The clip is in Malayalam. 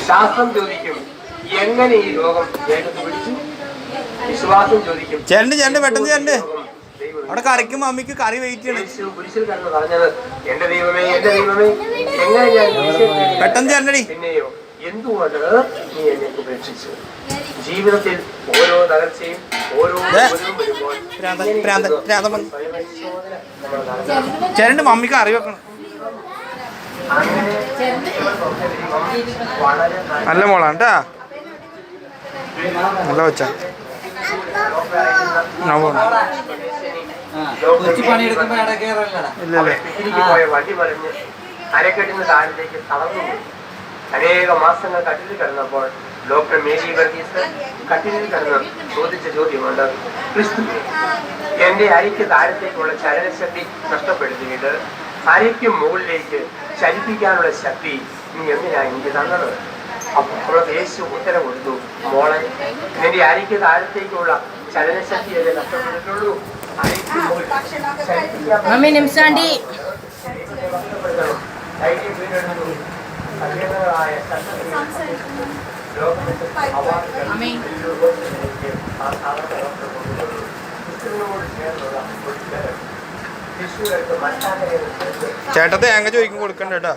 ശാസ്ത്രം ചോദിക്കും എങ്ങനെ ഈ രോഗം വേഗത്ത് പിടിച്ചു. വിശ്വാസം ചോദിക്കും ചേട്ടൻ്റെ പെട്ടെന്ന് ചേട്ടൻ്റെ അവിടെ കറിക്കും മമ്മിക്ക് കറി വെയിറ്റ് ചെയ്യണം. കുരിശിൽ കിടന്ന് പറഞ്ഞത് എന്റെ ദൈവമേ എന്റെ ദൈവമേ എങ്ങനെ ഞാൻ പെട്ടെന്ന് ചേട്ടനടി. പിന്നെയോ എന്തുകൊണ്ട് നീ എന്നെ ഉപേക്ഷിച്ചു. ജീവിതത്തിൽ ഓരോ തകർച്ചയും ഓരോ ചേട്ടൻ്റെ മമ്മിക്ക് കറി വെക്കണം. നല്ല മോളാണ് കേട്ടാ. നല്ല വെച്ച വണ്ടി പറഞ്ഞ് അരക്കെട്ടിന് താഴത്തേക്ക് തളർന്നു. അനേക മാസങ്ങൾ കട്ടിലിൽ കിടന്നപ്പോൾ ഡോക്ടർ മേരി വർഗീസ് കട്ടിലിൽ കിടന്ന് ചോദിച്ച ചോദ്യമുണ്ട്, ക്രിസ്തുവേ എന്റെ അരിക്ക് താഴത്തേക്കുള്ള ചലനശക്തി നഷ്ടപ്പെടുത്തിയിട്ട് അരയ്ക്ക് മുകളിലേക്ക് ചലിപ്പിക്കാനുള്ള ശക്തി നീ എങ്ങനെയാണ് എനിക്ക് തന്നത്? അപ്പോൾ യേശു ഉത്തരം കൊടുത്തു, മോളെ നിന്റെ അരയ്ക്ക് താഴത്തേക്കുള്ള ചലനശക്തിയല്ലേ നഷ്ടപ്പെട്ടിട്ടുള്ളൂ. അരയ്ക്ക് മുകളിൽ ചേട്ടത്തെ തേങ്ങ ചോദിക്കും കൊടുക്കണ്ട കേട്ടോ.